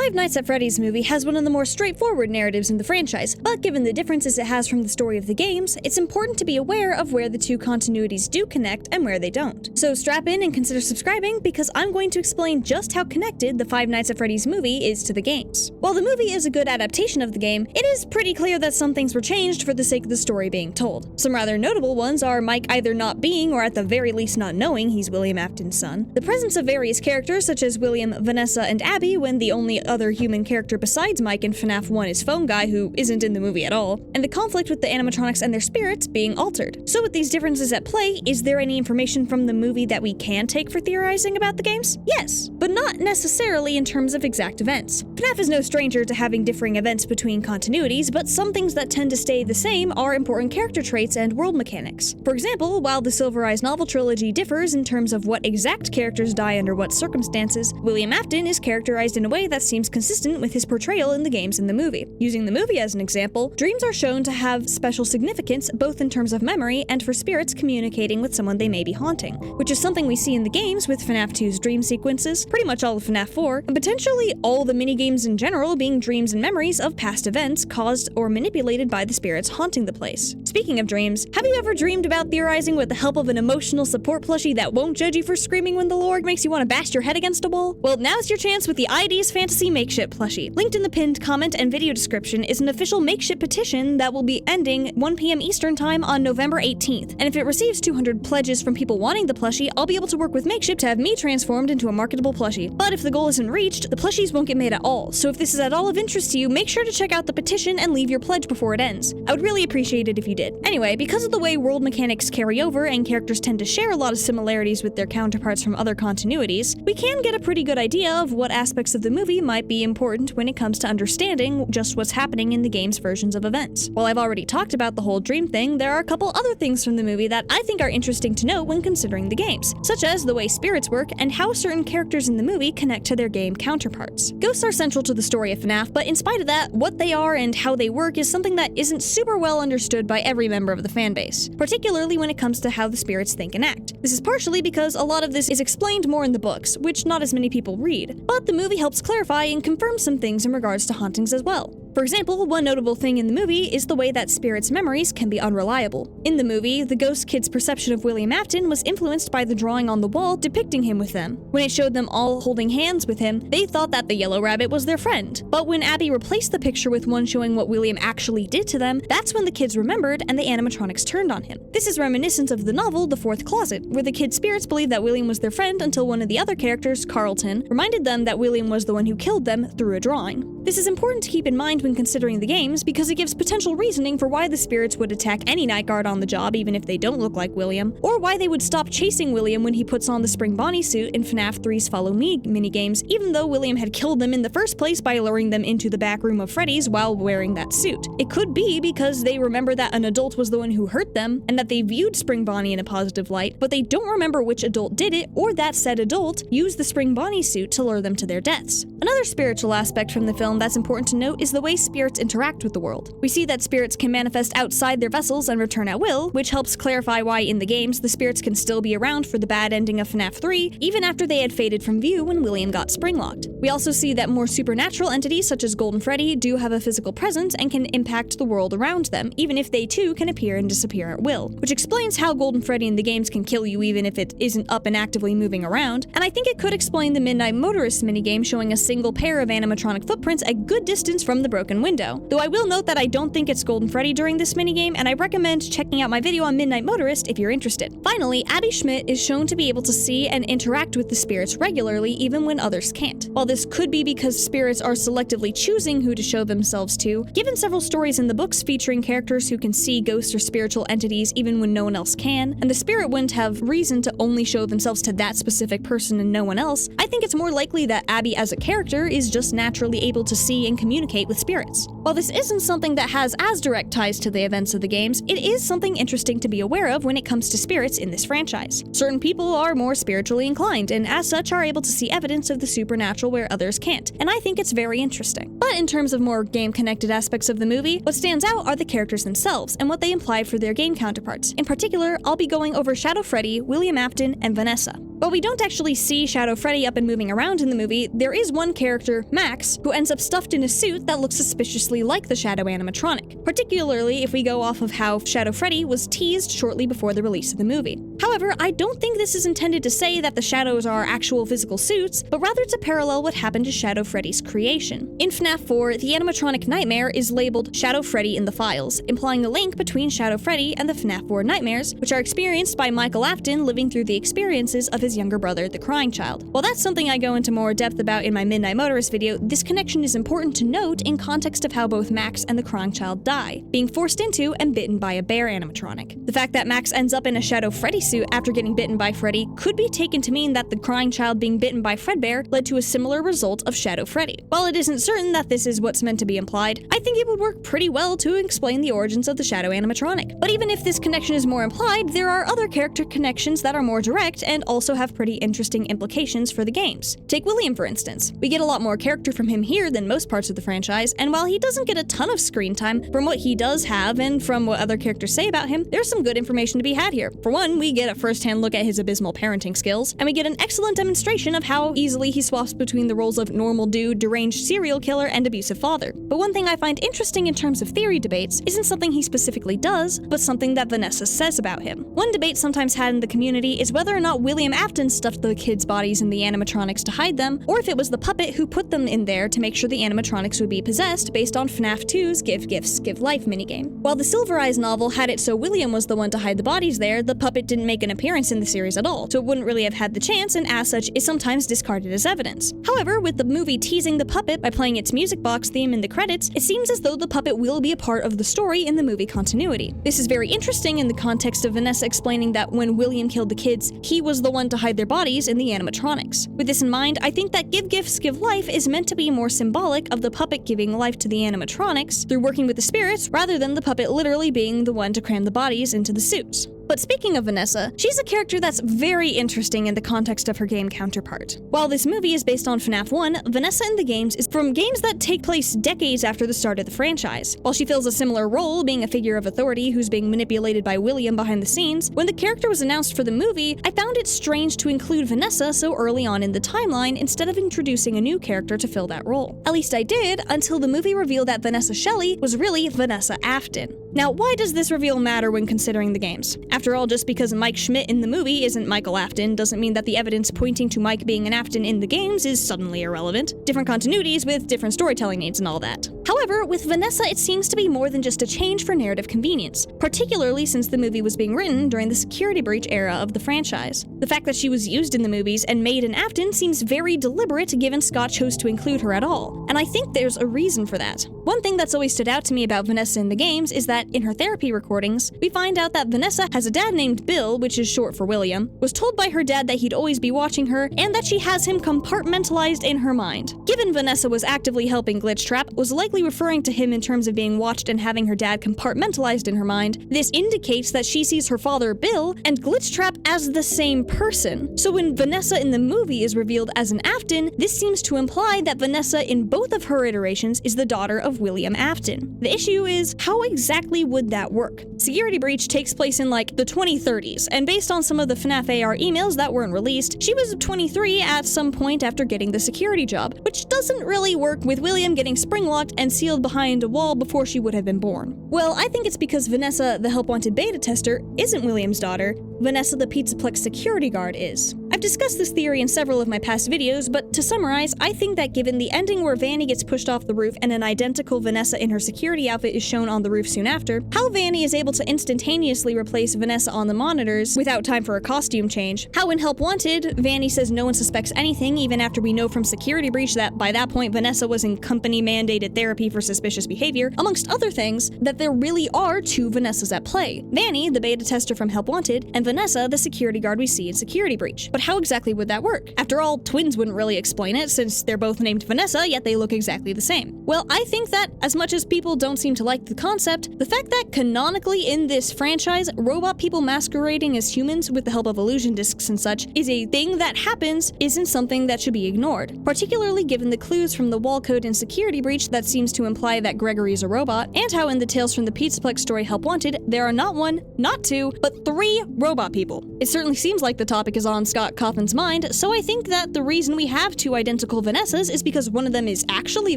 Five Nights at Freddy's movie has one of the more straightforward narratives in the franchise, but given the differences it has from the story of the games, it's important to be aware of where the two continuities do connect and where they don't. So strap in and consider subscribing, because I'm going to explain just how connected the Five Nights at Freddy's movie is to the games. While the movie is a good adaptation of the game, it is pretty clear that some things were changed for the sake of the story being told. Some rather notable ones are Mike either not being, or at the very least not knowing, he's William Afton's son, the presence of various characters such as William, Vanessa, and Abby when the only other human character besides Mike in FNAF 1 is Phone Guy, who isn't in the movie at all, and the conflict with the animatronics and their spirits being altered. So with these differences at play, is there any information from the movie that we can take for theorizing about the games? Yes, but not necessarily in terms of exact events. FNAF is no stranger to having differing events between continuities, but some things that tend to stay the same are important character traits and world mechanics. For example, while the Silver Eyes novel trilogy differs in terms of what exact characters die under what circumstances, William Afton is characterized in a way that seems consistent with his portrayal in the games and the movie. Using the movie as an example, dreams are shown to have special significance both in terms of memory and for spirits communicating with someone they may be haunting, which is something we see in the games with FNAF 2's dream sequences, pretty much all of FNAF 4, and potentially all the minigames in general being dreams and memories of past events caused or manipulated by the spirits haunting the place. Speaking of dreams, have you ever dreamed about theorizing with the help of an emotional support plushie that won't judge you for screaming when the Lord makes you want to bash your head against a wall? Well, now's your chance with the idsfantasy makeshift plushie. Linked in the pinned comment and video description is an official makeshift petition that will be ending 1 p.m. Eastern Time on November 18th, and if it receives 200 pledges from people wanting the plushie, I'll be able to work with Makeshift to have me transformed into a marketable plushie. But if the goal isn't reached, the plushies won't get made at all, so if this is at all of interest to you, make sure to check out the petition and leave your pledge before it ends. I would really appreciate it if you did. Anyway, because of the way world mechanics carry over and characters tend to share a lot of similarities with their counterparts from other continuities, we can get a pretty good idea of what aspects of the movie might be important when it comes to understanding just what's happening in the game's versions of events. While I've already talked about the whole dream thing, there are a couple other things from the movie that I think are interesting to know when considering the games, such as the way spirits work and how certain characters in the movie connect to their game counterparts. Ghosts are central to the story of FNAF, but in spite of that, what they are and how they work is something that isn't super well understood by every member of the fanbase, particularly when it comes to how the spirits think and act. This is partially because a lot of this is explained more in the books, which not as many people read, but the movie helps clarify and confirm some things in regards to hauntings as well. For example, one notable thing in the movie is the way that spirits' memories can be unreliable. In the movie, the ghost kid's perception of William Afton was influenced by the drawing on the wall depicting him with them. When it showed them all holding hands with him, they thought that the yellow rabbit was their friend. But when Abby replaced the picture with one showing what William actually did to them, that's when the kids remembered and the animatronics turned on him. This is reminiscent of the novel The Fourth Closet, where the kids' spirits believed that William was their friend until one of the other characters, Carlton, reminded them that William was the one who killed them through a drawing. This is important to keep in mind when considering the games because it gives potential reasoning for why the spirits would attack any night guard on the job even if they don't look like William, or why they would stop chasing William when he puts on the Spring Bonnie suit in FNAF 3's Follow Me minigames, even though William had killed them in the first place by luring them into the back room of Freddy's while wearing that suit. It could be because they remember that an adult was the one who hurt them and that they viewed Spring Bonnie in a positive light, but they don't remember which adult did it or that said adult used the Spring Bonnie suit to lure them to their deaths. Another spiritual aspect from the film that's important to note is the way spirits interact with the world. We see that spirits can manifest outside their vessels and return at will, which helps clarify why in the games the spirits can still be around for the bad ending of FNAF 3, even after they had faded from view when William got springlocked. We also see that more supernatural entities such as Golden Freddy do have a physical presence and can impact the world around them, even if they too can appear and disappear at will, which explains how Golden Freddy in the games can kill you even if it isn't up and actively moving around, and I think it could explain the Midnight Motorist minigame showing a single pair of animatronic footprints a good distance from the broken window. Though I will note that I don't think it's Golden Freddy during this minigame, and I recommend checking out my video on Midnight Motorist if you're interested. Finally, Abby Schmidt is shown to be able to see and interact with the spirits regularly even when others can't. While this could be because spirits are selectively choosing who to show themselves to, given several stories in the books featuring characters who can see ghosts or spiritual entities even when no one else can, and the spirit wouldn't have reason to only show themselves to that specific person and no one else, I think it's more likely that Abby as a character is just naturally able to see and communicate with spirits. While this isn't something that has as direct ties to the events of the games, it is something interesting to be aware of when it comes to spirits in this franchise. Certain people are more spiritually inclined, and as such are able to see evidence of the supernatural where others can't, and I think it's very interesting. But in terms of more game-connected aspects of the movie, what stands out are the characters themselves and what they imply for their game counterparts. In particular, I'll be going over Shadow Freddy, William Afton, and Vanessa. While we don't actually see Shadow Freddy up and moving around in the movie, there is one character, Max, who ends up stuffed in a suit that looks suspiciously like the Shadow animatronic, particularly if we go off of how Shadow Freddy was teased shortly before the release of the movie. However, I don't think this is intended to say that the shadows are actual physical suits, but rather to parallel what happened to Shadow Freddy's creation. In FNAF 4, the animatronic nightmare is labeled Shadow Freddy in the files, implying a link between Shadow Freddy and the FNAF 4 nightmares, which are experienced by Michael Afton living through the experiences of his younger brother, the Crying Child. While that's something I go into more depth about in my Midnight Motorist video, this connection is important to note in context of how both Max and the Crying Child die, being forced into and bitten by a bear animatronic. The fact that Max ends up in a Shadow Freddy suit after getting bitten by Freddy could be taken to mean that the Crying Child being bitten by Fredbear led to a similar result of Shadow Freddy. While it isn't certain that this is what's meant to be implied, I think it would work pretty well to explain the origins of the Shadow animatronic. But even if this connection is more implied, there are other character connections that are more direct and also have pretty interesting implications for the games. Take William, for instance. We get a lot more character from him here than most parts of the franchise, and while he doesn't get a ton of screen time, from what he does have and from what other characters say about him, there's some good information to be had here. For one, we get a first-hand look at his abysmal parenting skills, and we get an excellent demonstration of how easily he swaps between the roles of normal dude, deranged serial killer, and abusive father. But one thing I find interesting in terms of theory debates isn't something he specifically does, but something that Vanessa says about him. One debate sometimes had in the community is whether or not William Afton stuffed the kids' bodies in the animatronics to hide them, or if it was the puppet who put them in there to make sure the animatronics would be possessed based on FNAF 2's Give Gifts, Give Life minigame. While the Silver Eyes novel had it so William was the one to hide the bodies there, the puppet didn't make an appearance in the series at all, so it wouldn't really have had the chance and as such is sometimes discarded as evidence. However, with the movie teasing the puppet by playing its music box theme in the credits, it seems as though the puppet will be a part of the story in the movie continuity. This is very interesting in the context of Vanessa explaining that when William killed the kids, he was the one to hide their bodies in the animatronics. With this in mind, I think that Give Gifts, Give Life is meant to be more symbolic of the puppet giving life to the animatronics through working with the spirits rather than the puppet literally being the one to cram the bodies into the suits. But speaking of Vanessa, she's a character that's very interesting in the context of her game counterpart. While this movie is based on FNAF 1, Vanessa in the games is from games that take place decades after the start of the franchise. While she fills a similar role, being a figure of authority who's being manipulated by William behind the scenes, when the character was announced for the movie, I found it strange to include Vanessa so early on in the timeline instead of introducing a new character to fill that role. At least I did, until the movie revealed that Vanessa Shelley was really Vanessa Afton. Now, why does this reveal matter when considering the games? After all, just because Mike Schmidt in the movie isn't Michael Afton doesn't mean that the evidence pointing to Mike being an Afton in the games is suddenly irrelevant. Different continuities with different storytelling needs and all that. However, with Vanessa, it seems to be more than just a change for narrative convenience, particularly since the movie was being written during the security breach era of the franchise. The fact that she was used in the movies and made an Afton seems very deliberate given Scott chose to include her at all, and I think there's a reason for that. One thing that's always stood out to me about Vanessa in the games is that in her therapy recordings, we find out that Vanessa has a dad named Bill, which is short for William, was told by her dad that he'd always be watching her, and that she has him compartmentalized in her mind. Given Vanessa was actively helping Glitchtrap, was likely referring to him in terms of being watched and having her dad compartmentalized in her mind, this indicates that she sees her father, Bill, and Glitchtrap as the same person. So when Vanessa in the movie is revealed as an Afton, this seems to imply that Vanessa in both of her iterations is the daughter of William Afton. The issue is, how exactly would that work? Security Breach takes place in like the 2030s, and based on some of the FNAF AR emails that weren't released, she was 23 at some point after getting the security job, which doesn't really work with William getting spring-locked and sealed behind a wall before she would have been born. Well, I think it's because Vanessa, the Help Wanted beta tester, isn't William's daughter. Vanessa, the Pizzaplex security guard, is. I've discussed this theory in several of my past videos, but to summarize, I think that given the ending where Vanny gets pushed off the roof and an identical Vanessa in her security outfit is shown on the roof soon after, how Vanny is able to instantaneously replace Vanessa on the monitors without time for a costume change, how in Help Wanted, Vanny says no one suspects anything even after we know from Security Breach that by that point Vanessa was in company-mandated therapy for suspicious behavior, amongst other things, that there really are two Vanessas at play. Vanny, the beta tester from Help Wanted, and Vanessa, the security guard we see in Security Breach. But how exactly would that work? After all, twins wouldn't really explain it since they're both named Vanessa, yet they look exactly the same. Well, I think that, as much as people don't seem to like the concept, the fact that canonically in this franchise, robot people masquerading as humans with the help of illusion discs and such is a thing that happens isn't something that should be ignored, particularly given the clues from the wall code in Security Breach that seems to imply that Gregory is a robot, and how in the Tales from the Pizzaplex story Help Wanted, there are not one, not two, but 3 robot people. It certainly seems like the topic is on Scott Coffin's mind, so I think that the reason we have two identical Vanessas is because one of them is actually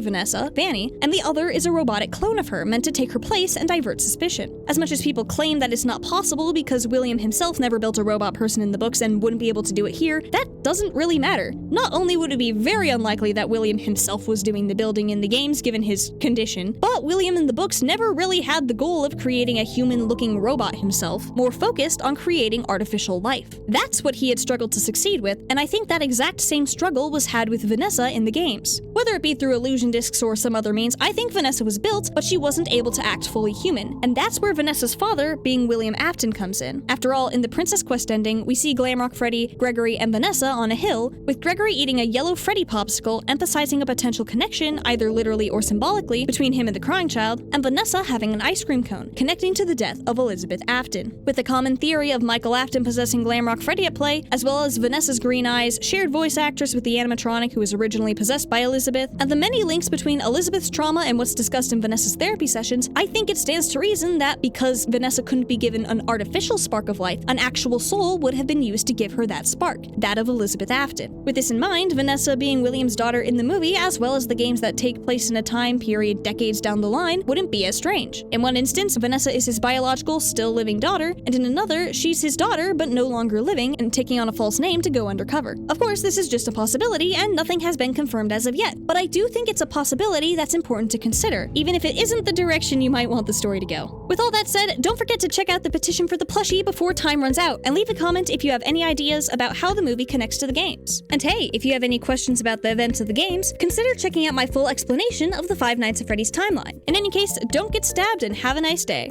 Vanessa, Vanny, and the other is a robotic clone of her meant to take her place and divert suspicion. As much as people claim that it's not possible because William himself never built a robot person in the books and wouldn't be able to do it here, that doesn't really matter. Not only would it be very unlikely that William himself was doing the building in the games given his condition, but William in the books never really had the goal of creating a human-looking robot himself, more focused on creating artificial life. That's what he had struggled to succeed with, and I think that exact same struggle was had with Vanessa in the games. Whether it be through illusion discs or some other means, I think Vanessa was built, but she wasn't able to act fully human, and that's where Vanessa's father, being William Afton, comes in. After all, in the Princess Quest ending, we see Glamrock Freddy, Gregory, and Vanessa on a hill, with Gregory eating a yellow Freddy popsicle, emphasizing a potential connection, either literally or symbolically, between him and the crying child, and Vanessa having an ice cream cone, connecting to the death of Elizabeth Afton. With the common theory of Michael Afton possessing Glamrock Freddy at play, as well as Vanessa's green eyes, shared voice actress with the animatronic who was originally possessed by Elizabeth, and the many links between Elizabeth's trauma and what's discussed in Vanessa's therapy sessions, I think it stands to reason that because Vanessa couldn't be given an artificial spark of life, an actual soul would have been used to give her that spark, that of Elizabeth Afton. With this in mind, Vanessa being William's daughter in the movie, as well as the games that take place in a time period decades down the line, wouldn't be as strange. In one instance, Vanessa is his biological, still living daughter, and in another, she's his daughter but no longer living and taking on a false name to go undercover. Of course, this is just a possibility and nothing has been confirmed as of yet, but I do think it's a possibility that's important to consider, even if it isn't the direction you might want the story to go. With all that said, don't forget to check out the petition for the plushie before time runs out, and leave a comment if you have any ideas about how the movie connects to the games. And hey, if you have any questions about the events of the games, consider checking out my full explanation of the Five Nights at Freddy's timeline. In any case, don't get stabbed and have a nice day.